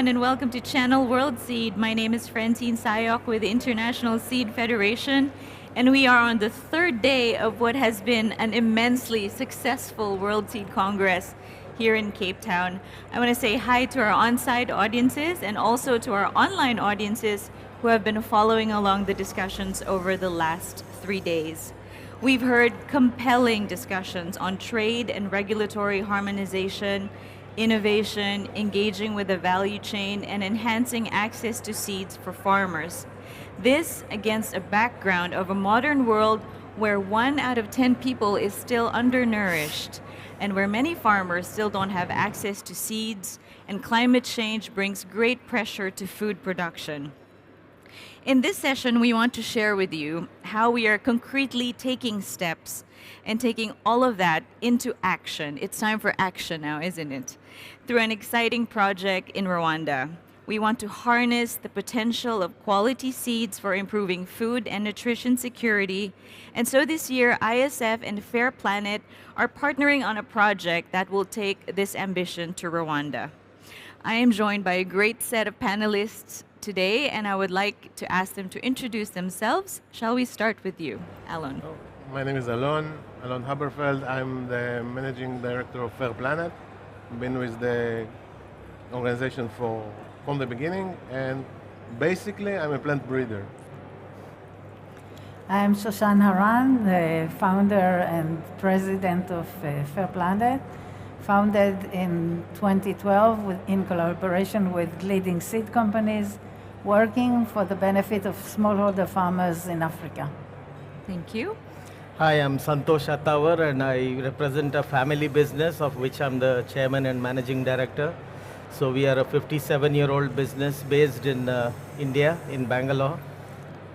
everyone, and welcome to Channel World Seed. My name is Francine Sayok with the International Seed Federation, and we are on the third day of what has been an immensely successful World Seed Congress here in Cape Town. I want to say hi to our on-site audiences and also to our online audiences who have been following along the discussions over the last 3 days. We've heard compelling discussions on trade and regulatory harmonization, innovation, engaging with the value chain, and enhancing access to seeds for farmers. This against a background of a modern world where 1 out of 10 people is still undernourished, and where many farmers still don't have access to seeds, and climate change brings great pressure to food production. In this session, we want to share with you how we are concretely taking steps and taking all of that into action. It's time for action now, isn't it? Through an exciting project in Rwanda. We want to harness the potential of quality seeds for improving food and nutrition security. And so this year, ISF and Fair Planet are partnering on a project that will take this ambition to Rwanda. I am joined by a great set of panelists today, and I would like to ask them to introduce themselves. Shall we start with you, Alon? My name is Alon Haberfeld. I'm the Managing Director of Fair Planet. I've been with the organization from the beginning, and basically I'm a plant breeder. I'm Shoshan Haran, the founder and president of Fair Planet, founded in 2012 in collaboration with leading seed companies, working for the benefit of smallholder farmers in Africa. Thank you. Hi, I'm Santosh Attawar, and I represent a family business of which I'm the chairman and managing director. So we are a 57-year-old business based in India, in Bangalore.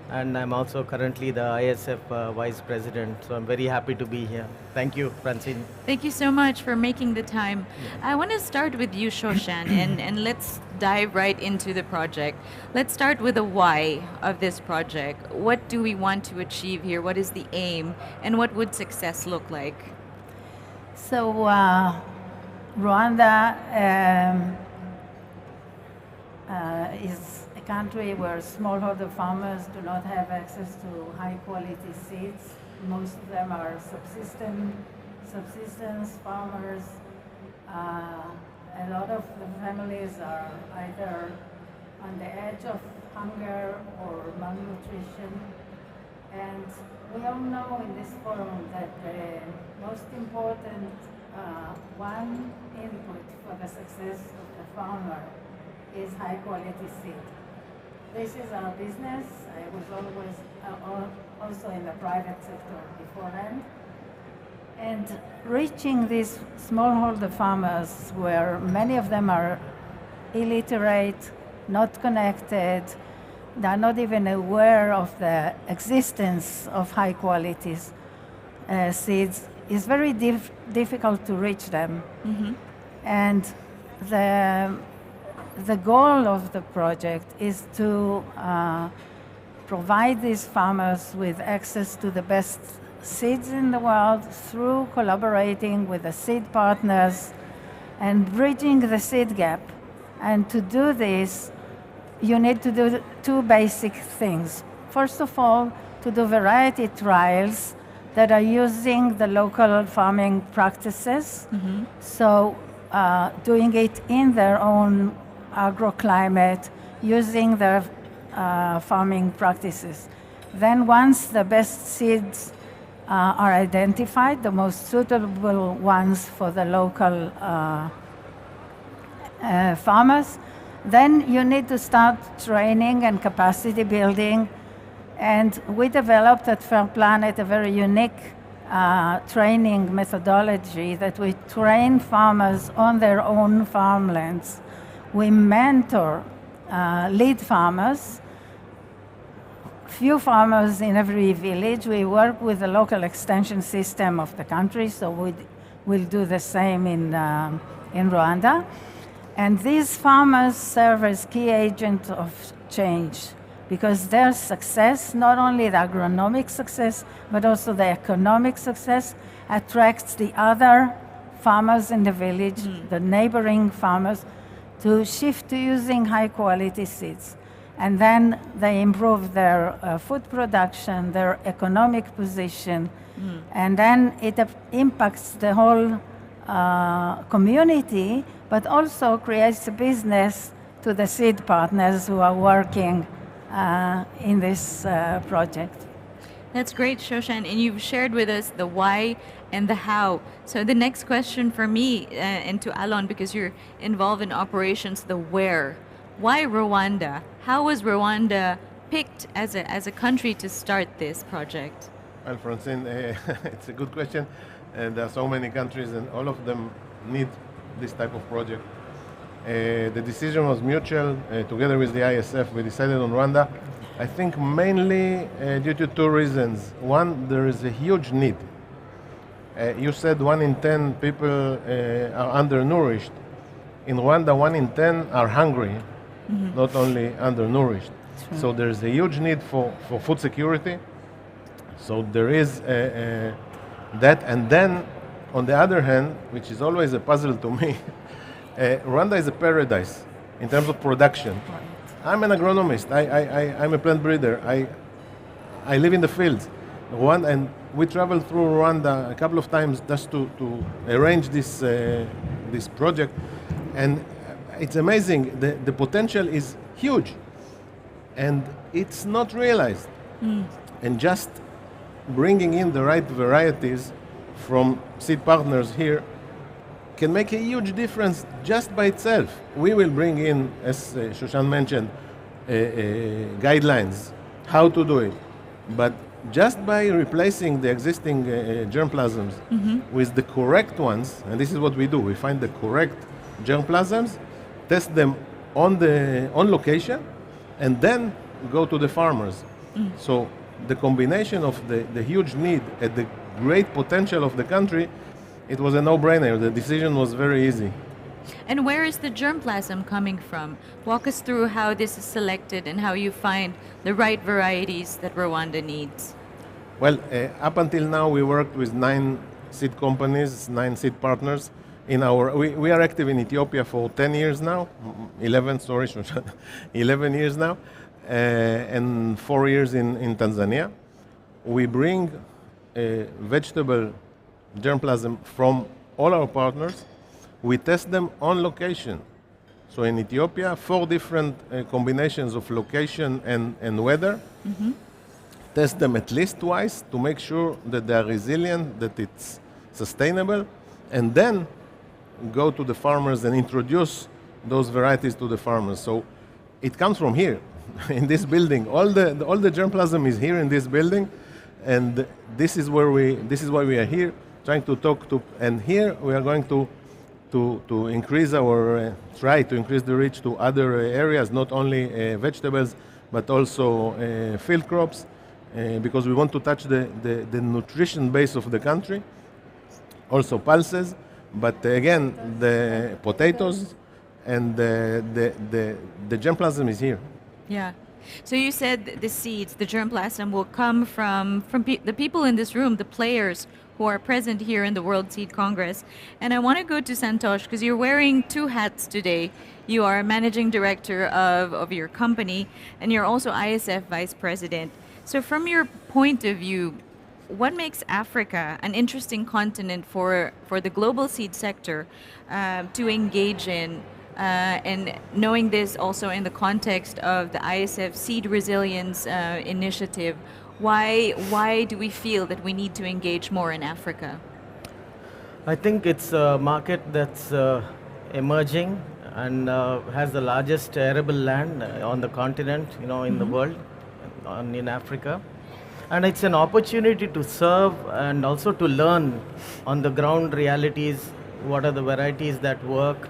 And I'm also currently the ISF vice president. So I'm very happy to be here. Thank you, Francine. Thank you so much for making the time. I want to start with you, Shoshan, and let's dive right into the project. Let's start with the why of this project. What do we want to achieve here? What is the aim? And what would success look like? So Rwanda is a country where smallholder farmers do not have access to high quality seeds. Most of them are subsistence farmers. A lot of the families are either on the edge of hunger or malnutrition. And we all know in this forum that the most important one input for the success of the farmer is high quality seed. This is our business. I was always also in the private sector beforehand. And reaching these smallholder farmers, where many of them are illiterate, not connected, they're not even aware of the existence of high quality seeds, is very difficult to reach them. Mm-hmm. And the goal of the project is to provide these farmers with access to the best seeds in the world through collaborating with the seed partners and bridging the seed gap. And to do this, you need to do 2 basic things. First of all, to do variety trials that are using the local farming practices. Mm-hmm. So doing it in their own agroclimate, using their farming practices. Then once the best seeds are identified, the most suitable ones for the local farmers, then you need to start training and capacity building. And we developed at Fair Planet a very unique training methodology that we train farmers on their own farmlands. We mentor lead farmers, few farmers in every village. We work with the local extension system of the country, so we'll do the same in Rwanda. And these farmers serve as key agents of change, because their success, not only the agronomic success, but also the economic success, attracts the other farmers in the village, the neighboring farmers, to shift to using high quality seeds. And then they improve their food production, their economic position, and then it impacts the whole community, but also creates a business to the seed partners who are working in this project. That's great, Shoshan, and you've shared with us the why and the how. So the next question for me and to Alon, because you're involved in operations, the where. Why Rwanda? How was Rwanda picked as a country to start this project? Well, Francine, it's a good question. And there are so many countries, and all of them need this type of project. The decision was mutual. Together with the ISF, we decided on Rwanda. I think mainly due to two reasons. One, there is a huge need. You said 1 in 10 people are undernourished. In Rwanda, 1 in 10 are hungry, not only undernourished. So there's a huge need for food security. So there is that. And then, on the other hand, which is always a puzzle to me, Rwanda is a paradise in terms of production. I'm an agronomist. I'm a plant breeder. I live in the fields. Rwanda, and we traveled through Rwanda a couple of times just to arrange this project. And it's amazing. The potential is huge. And it's not realized. And just bringing in the right varieties from seed partners here can make a huge difference just by itself. We will bring in, as Shoshan mentioned, guidelines, how to do it. But just by replacing the existing germplasms with the correct ones, and this is what we do, we find the correct germplasms, test them on location, and then go to the farmers. So the combination of the huge need and the great potential of the country, it was a no-brainer. The decision was very easy. And where is the germplasm coming from? Walk us through how this is selected and how you find the right varieties that Rwanda needs. Well, up until now, we worked with 9 seed companies, 9 seed partners. We are active in Ethiopia for 10 years now, 11 years now, and 4 years in Tanzania. We bring vegetable germplasm from all our partners. We test them on location. So in Ethiopia, 4 different combinations of location and weather. Test them at least twice to make sure that they are resilient, that it's sustainable, and then go to the farmers and introduce those varieties to the farmers. So it comes from here, in this building. All the germplasm is here in this building, and this is why we are here, trying to talk to. And here we are going to increase try to increase the reach to other areas, not only vegetables, but also field crops, because we want to touch the nutrition base of the country, also pulses, but again, the potatoes and the germplasm is here. Yeah. So you said the seeds, the germplasm will come from the people in this room, the players who are present here in the World Seed Congress. And I want to go to Santosh because you're wearing 2 hats today. You are managing director of your company, and you're also ISF vice president. So from your point of view, what makes Africa an interesting continent for the global seed sector to engage in? And knowing this also in the context of the ISF Seed Resilience Initiative, why do we feel that we need to engage more in Africa? I think it's a market that's emerging and has the largest arable land on the continent, in the world, in Africa. And it's an opportunity to serve and also to learn on the ground realities, what are the varieties that work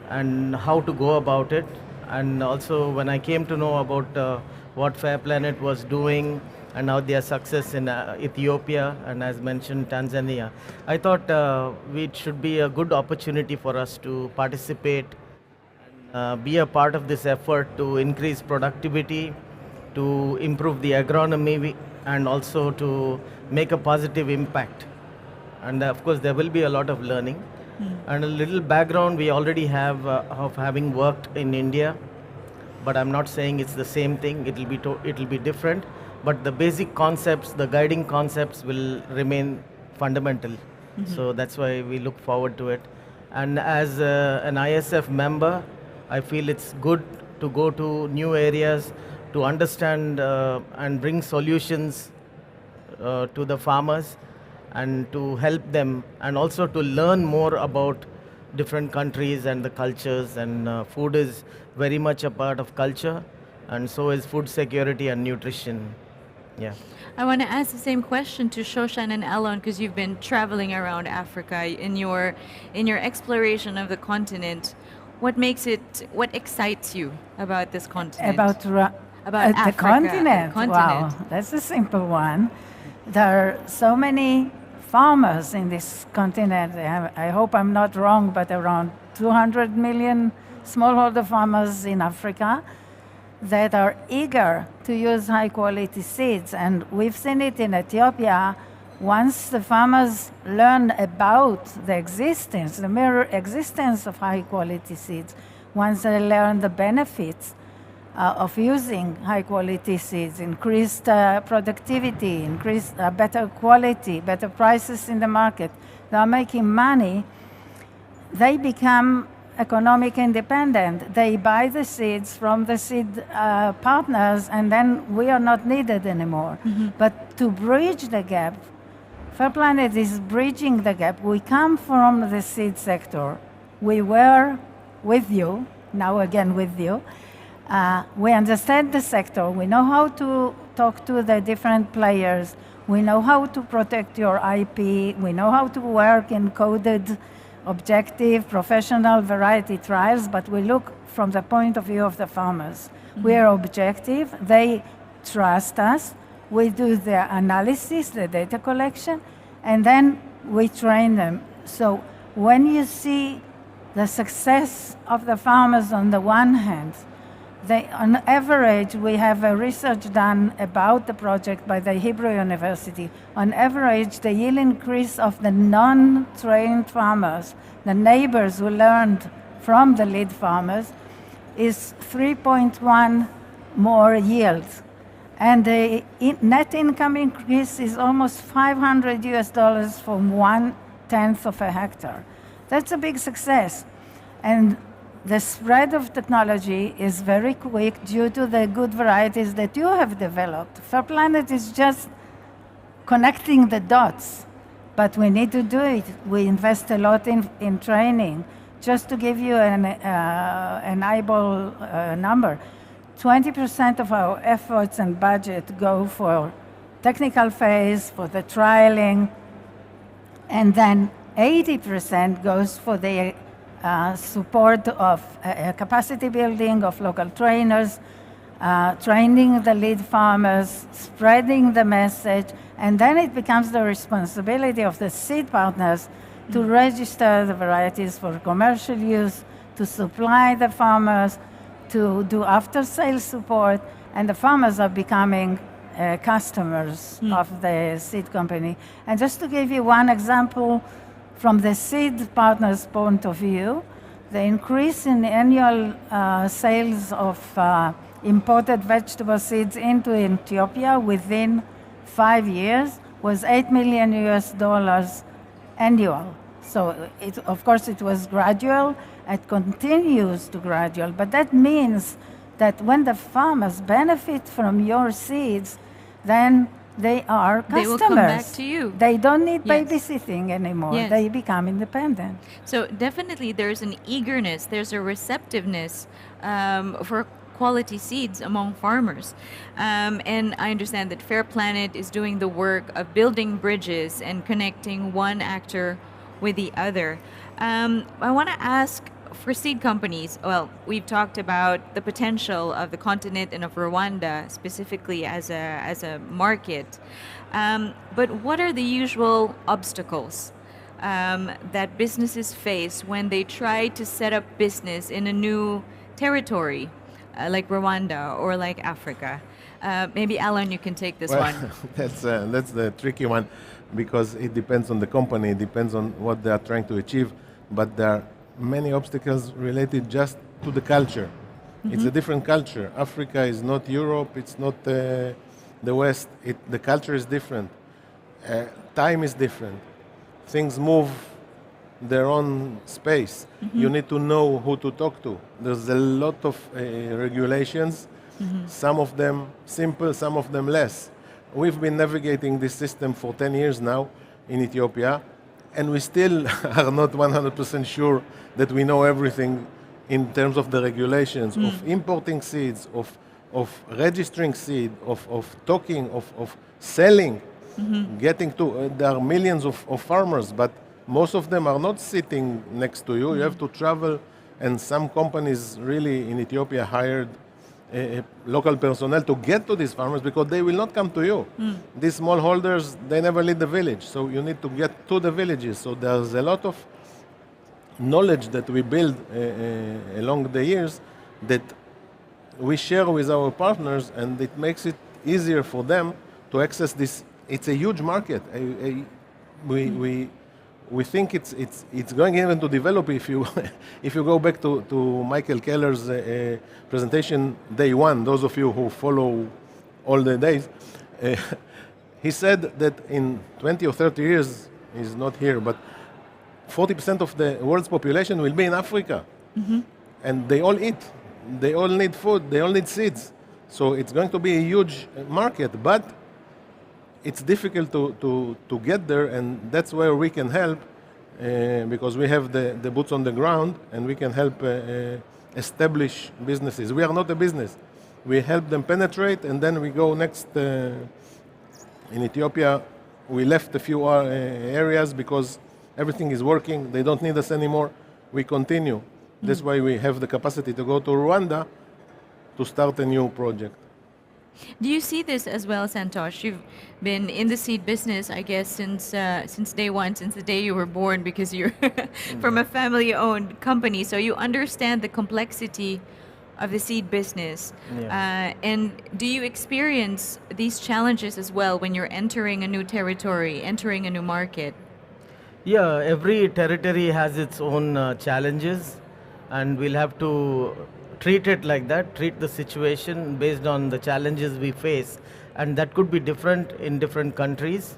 and how to go about it. And also when I came to know about what Fair Planet was doing and how their success in Ethiopia and as mentioned Tanzania, I thought it should be a good opportunity for us to participate and be a part of this effort to increase productivity, to improve the agronomy, and also to make a positive impact. And of course there will be a lot of learning. And a little background we already have of having worked in India, but I'm not saying it's the same thing. It'll be different, but the basic concepts, the guiding concepts will remain fundamental. So that's why we look forward to it. And as an ISF member, I feel it's good to go to new areas to understand and bring solutions to the farmers and to help them, and also to learn more about different countries and the cultures. And food is very much a part of culture, and so is food security and nutrition. Yeah. I want to ask the same question to Shoshan and Alon, because you've been traveling around Africa in your exploration of the continent. What excites you about this continent? About Africa, the continent. the Wow, continent. that's a simple one. There are so many farmers in this continent. I hope I'm not wrong, but around 200 million smallholder farmers in Africa that are eager to use high quality seeds. And we've seen it in Ethiopia. Once the farmers learn about the mere existence of high quality seeds, once they learn the benefits of using high quality seeds, increased productivity, increased better quality, better prices in the market, they are making money, they become economic independent. They buy the seeds from the seed partners, and then we are not needed anymore. But to bridge the gap, Fair Planet is bridging the gap. We come from the seed sector. We were with you, now again with you. We understand the sector. We know how to talk to the different players. We know how to protect your IP. We know how to work in coded, objective, professional variety trials, but we look from the point of view of the farmers. We are objective. They trust us. We do the analysis, the data collection, and then we train them. So when you see the success of the farmers on the one hand, on average, we have a research done about the project by the Hebrew University. On average, the yield increase of the non-trained farmers, the neighbors who learned from the lead farmers, is 3.1 more yield. And the net income increase is almost $500 from 1/10 of a hectare. That's a big success. And the spread of technology is very quick due to the good varieties that you have developed. Fair Planet is just connecting the dots, but we need to do it. We invest a lot in training. Just to give you an eyeball number, 20% of our efforts and budget go for technical phase, for the trialing, and then 80% goes for the support of capacity building of local trainers, training the lead farmers, spreading the message, and then it becomes the responsibility of the seed partners to register the varieties for commercial use, to supply the farmers, to do after-sales support, and the farmers are becoming customers of the seed company. And just to give you one example, from the seed partners' point of view, the increase in annual sales of imported vegetable seeds into Ethiopia within 5 years was $8 million annual. So of course it was gradual, it continues to gradual, but that means that when the farmers benefit from your seeds, then they are customers. They will come back to you. They don't need Yes. babysitting anymore. Yes. They become independent. So definitely there's an eagerness, there's a receptiveness for quality seeds among farmers. And I understand that Fair Planet is doing the work of building bridges and connecting one actor with the other. I want to ask, for seed companies, well, we've talked about the potential of the continent and of Rwanda specifically as a market. But what are the usual obstacles that businesses face when they try to set up business in a new territory, like Rwanda or like Africa? Maybe Alan, you can take this one. That's the tricky one, because it depends on the company, it depends on what they are trying to achieve. but there are many obstacles related just to the culture. It's a different culture. Africa is not Europe, it's not the West. The culture is different. Time is different. Things move their own space. You need to know who to talk to. There's a lot of regulations, some of them simple, some of them less. We've been navigating this system for 10 years now in Ethiopia, and we still are not 100% sure that we know everything in terms of the regulations of importing seeds, of registering seed, of talking, of selling, getting to, there are millions of farmers, but most of them are not sitting next to you. You have to travel, and some companies really in Ethiopia hired local personnel to get to these farmers because they will not come to you. These smallholders, they never leave the village, so you need to get to the villages. So there's a lot of knowledge that we build along the years that we share with our partners, and it makes it easier for them to access this. It's a huge market. We think it's going even to develop. If you if you go back to Michael Keller's presentation day one, those of you who follow all the days, he said that in 20 or 30 years, he's not here, but 40% of the world's population will be in Africa, and they all eat, they all need food, they all need seeds. So it's going to be a huge market, but it's difficult to get there, and that's where we can help because we have the boots on the ground, and we can help establish businesses. We are not a business. We help them penetrate, and then we go next. In Ethiopia, we left a few areas because everything is working. They don't need us anymore. We continue. That's why we have the capacity to go to Rwanda to start a new project. Do you see this as well, Santosh? You've been in the seed business, I guess, since day one, since the day you were born, because you're from a family-owned company. So you understand the complexity of the seed business. Yeah. And do you experience these challenges as well when you're entering a new territory, entering a new market? Yeah, every territory has its own challenges, and we'll have to treat it like that, treat the situation based on the challenges we face, and that could be different in different countries.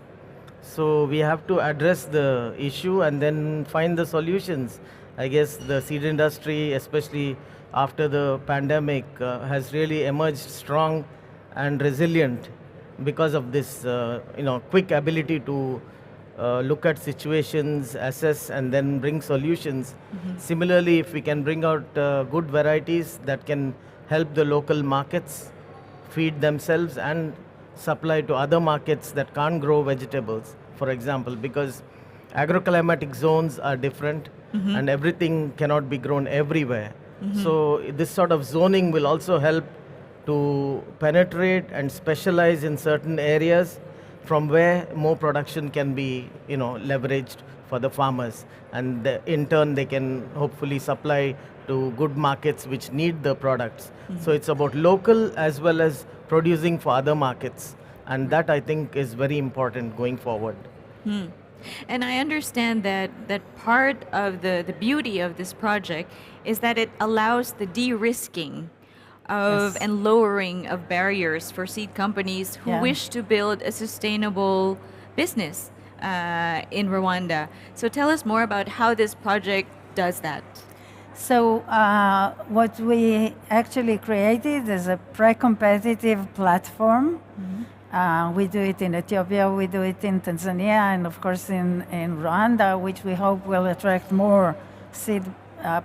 So we have to address the issue and then find the solutions. I guess the seed industry, especially after the pandemic, has really emerged strong and resilient because of this quick ability to look at situations, assess, and then bring solutions. Similarly, if we can bring out good varieties that can help the local markets feed themselves and supply to other markets that can't grow vegetables, for example, because agroclimatic zones are different and everything cannot be grown everywhere. So this sort of zoning will also help to penetrate and specialize in certain areas from where more production can be, leveraged for the farmers, and in turn they can hopefully supply to good markets which need the products. So it's about local as well as producing for other markets, and that I think is very important going forward. And I understand that part of the beauty of this project is that it allows the de-risking of and lowering of barriers for seed companies who wish to build a sustainable business in Rwanda. So tell us more about how this project does that. So what we actually created is a pre-competitive platform. We do it in Ethiopia, we do it in Tanzania, and of course in Rwanda, which we hope will attract more seed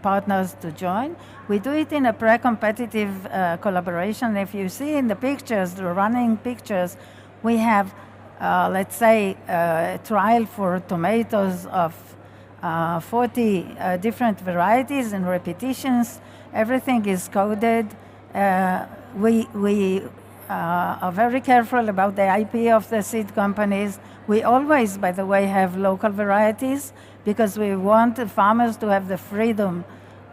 partners to join. We do it in a pre-competitive collaboration. If you see in the pictures, the running pictures, we have, let's say, a trial for tomatoes of 40 different varieties and repetitions. Everything is coded. We are very careful about the IP of the seed companies. We always, by the way, have local varieties because we want the farmers to have the freedom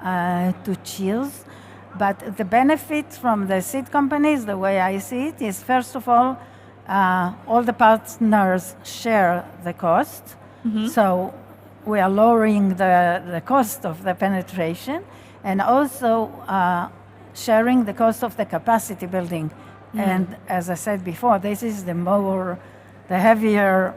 to choose. But the benefit from the seed companies, the way I see it, is first of all the partners share the cost. So we are lowering the cost of the penetration and also sharing the cost of the capacity building. And as I said before, this is the heavier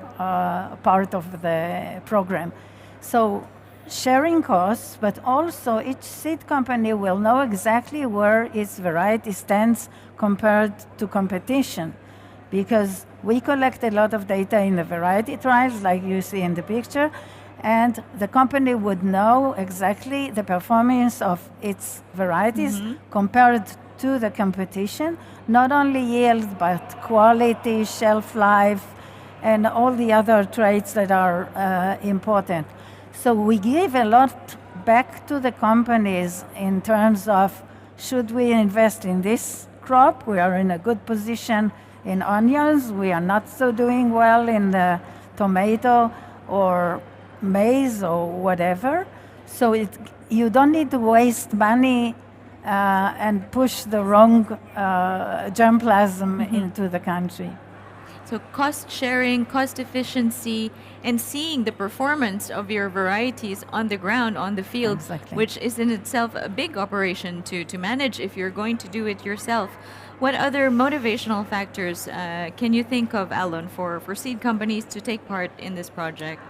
part of the program. So sharing costs, but also each seed company will know exactly where its variety stands compared to competition, because we collect a lot of data in the variety trials, like you see in the picture, and the company would know exactly the performance of its varieties compared to the competition, not only yield, but quality, shelf life, and all the other traits that are important. So we give a lot back to the companies in terms of, should we invest in this crop? We are in a good position in onions. We are not so doing well in the tomato or maize or whatever. So you don't need to waste money and push the wrong germplasm into the country. So cost sharing, cost efficiency, and seeing the performance of your varieties on the ground, on the field, Exactly. which is in itself a big operation to manage if you're going to do it yourself. What other motivational factors can you think of, Alon, for seed companies to take part in this project?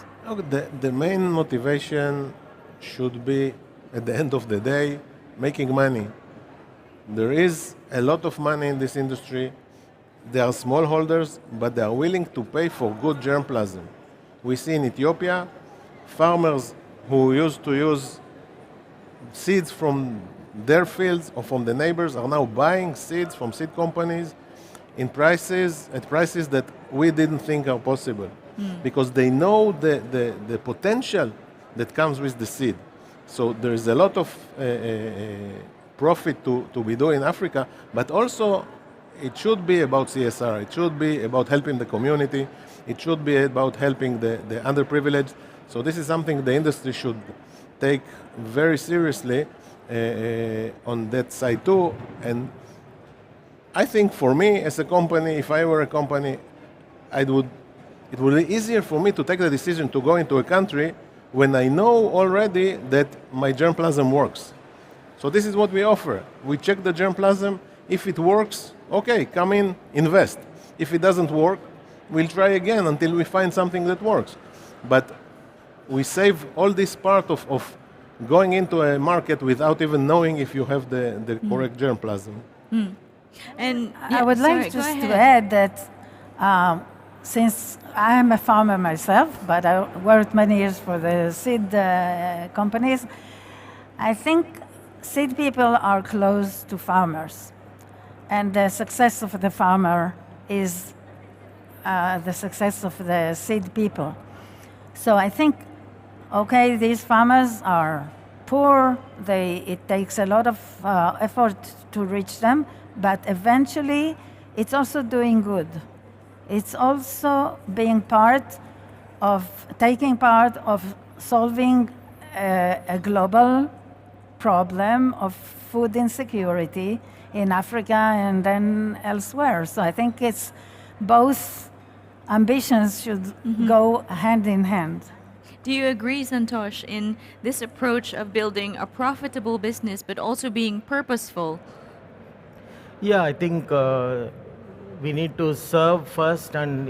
The main motivation should be, at the end of the day, making money. There is a lot of money in this industry. They are smallholders, but they are willing to pay for good germplasm. We see in Ethiopia, farmers who used to use seeds from their fields or from the neighbors are now buying seeds from seed companies at prices that we didn't think are possible, because they know the potential that comes with the seed. So there is a lot of profit to be done in Africa, but also it should be about CSR. It should be about helping the community. It should be about helping the underprivileged. So this is something the industry should take very seriously on that side too. And I think for me as a company, if I were a company, it would be easier for me to take the decision to go into a country when I know already that my germplasm works. So this is what we offer. We check the germplasm. If it works, okay, come in, invest. If it doesn't work, we'll try again until we find something that works. But we save all this part of going into a market without even knowing if you have the correct germplasm. And I would like just to add that since I am a farmer myself, but I worked many years for the seed companies, I think seed people are close to farmers. And the success of the farmer is the success of the seed people. So I think, okay, these farmers are poor. It takes a lot of effort to reach them, but eventually it's also doing good. It's also taking part of solving a global problem of food insecurity in Africa and then elsewhere. So I think it's both ambitions should go hand in hand. do you agree, Santosh, in this approach of building a profitable business but also being purposeful? Yeah, I think we need to serve first and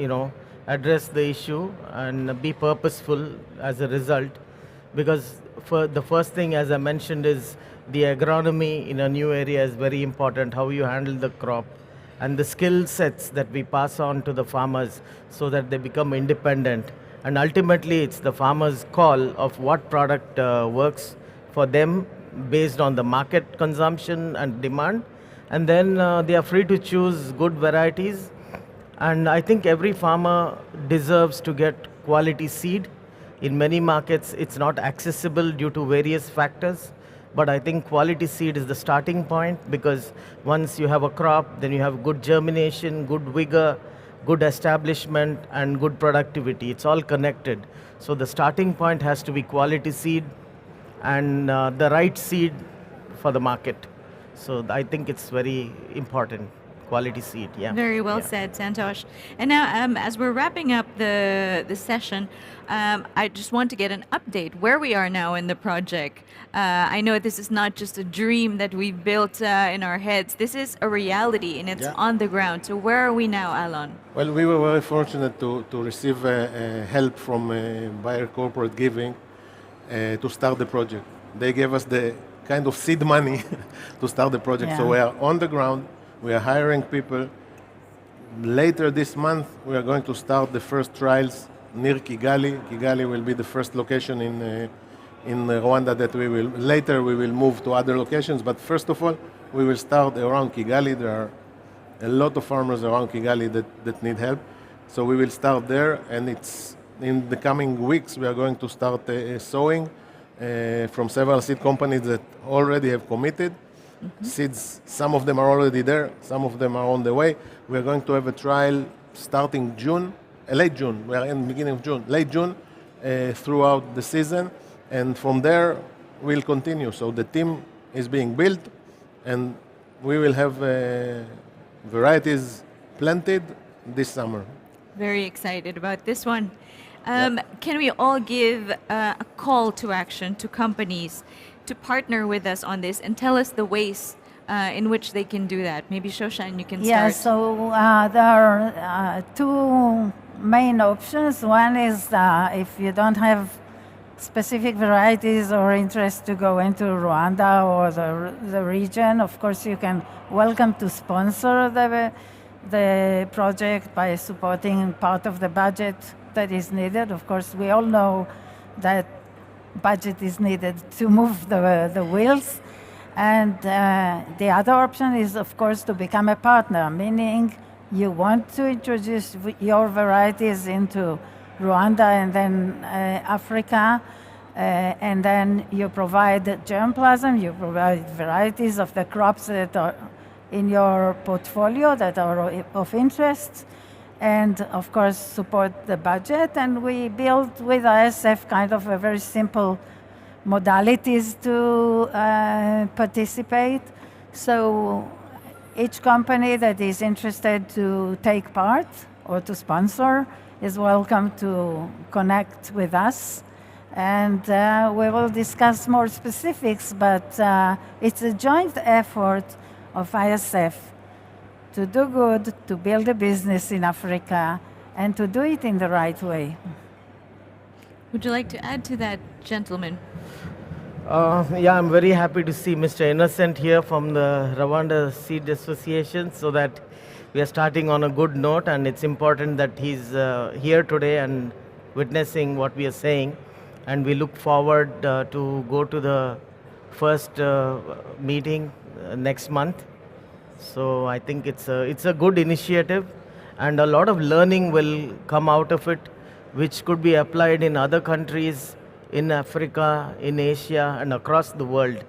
address the issue and be purposeful as a result, because for the first thing, as I mentioned, is the agronomy in a new area is very important, how you handle the crop and the skill sets that we pass on to the farmers so that they become independent. And ultimately, it's the farmer's call of what product works for them based on the market consumption and demand. And then they are free to choose good varieties. And I think every farmer deserves to get quality seed. In many markets, it's not accessible due to various factors. But I think quality seed is the starting point, because once you have a crop, then you have good germination, good vigor, good establishment, and good productivity. It's all connected. So the starting point has to be quality seed and the right seed for the market. So I think it's very important, quality seed. Yeah. Very well Yeah. said, Santosh. And now, as we're wrapping up the session, I just want to get an update where we are now in the project. I know this is not just a dream that we built in our heads. This is a reality, and it's Yeah. on the ground. So where are we now, Alon? Well, we were very fortunate to receive help from Bayer Corporate Giving to start the project. They gave us the kind of seed money to start the project. So Yeah. we are on the ground, we are hiring people. Later this month, we are going to start the first trials near Kigali. Kigali will be the first location in Rwanda that we will, later we will move to other locations. But first of all, we will start around Kigali. There are a lot of farmers around Kigali that need help. So we will start there, and it's in the coming weeks we are going to start sowing from several seed companies that already have committed. Seeds, some of them are already there, some of them are on the way. We are going to have a trial starting June, late June. We are in the beginning of June, late June, throughout the season, and from there we'll continue. So the team is being built, and we will have varieties planted this summer. Very excited about this one. Can we all give a call to action to companies to partner with us on this and tell us the ways in which they can do that? Maybe Shoshan, you can Yeah, start. so there are two main options. One is if you don't have specific varieties or interest to go into Rwanda or the region, of course you can welcome to sponsor the project by supporting part of the budget that is needed. Of course, we all know that budget is needed to move the wheels. And the other option is, of course, to become a partner, meaning you want to introduce your varieties into Rwanda and then Africa, and then you provide germplasm, you provide varieties of the crops that are in your portfolio that are of interest, and of course support the budget. And we built with ISF kind of a very simple modalities to participate. So each company that is interested to take part or to sponsor is welcome to connect with us. And we will discuss more specifics, but it's a joint effort of ISF to do good, to build a business in Africa, and to do it in the right way. Would you like to add to that, gentlemen? Yeah, I'm very happy to see Mr. Innocent here from the Rwanda Seed Association, so that we are starting on a good note, and it's important that he's here today and witnessing what we are saying. And we look forward to go to the first meeting next month. So I think it's a good initiative, and a lot of learning will come out of it, which could be applied in other countries, in Africa, in Asia, and across the world.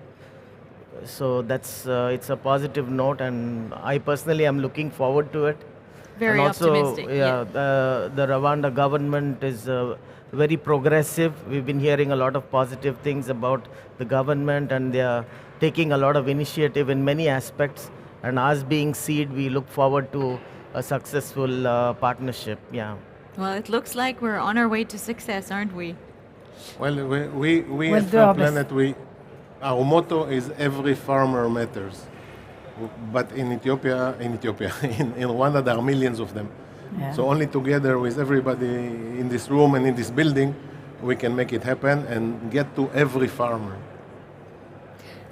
So that's it's a positive note, and I personally am looking forward to it. Very And also, optimistic. yeah, the Rwanda government is very progressive. We've been hearing a lot of positive things about the government, and they are taking a lot of initiative in many aspects. And us being seed, we look forward to a successful partnership. Yeah. Well, it looks like we're on our way to success, aren't we? Well, we We'll at do our Fair best. Planet, our motto is every farmer matters. But in Ethiopia, in Rwanda, there are millions of them. Yeah. So only together with everybody in this room and in this building, we can make it happen and get to every farmer.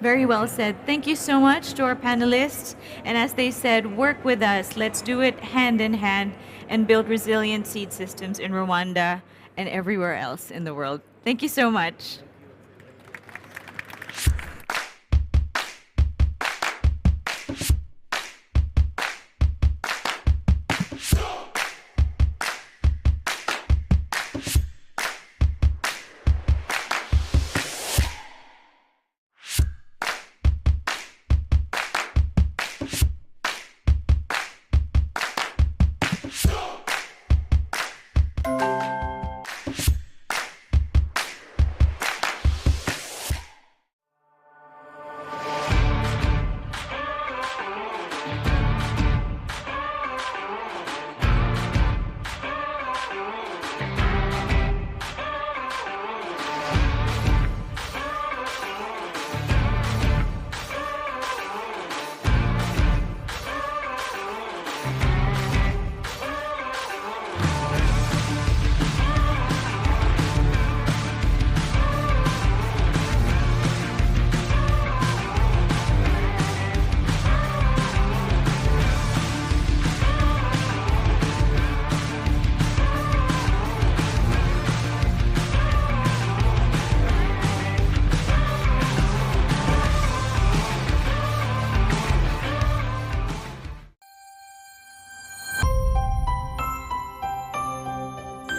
Very well said. Thank you so much to our panelists. And as they said, work with us. Let's do it hand in hand and build resilient seed systems in Rwanda and everywhere else in the world. Thank you so much.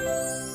you.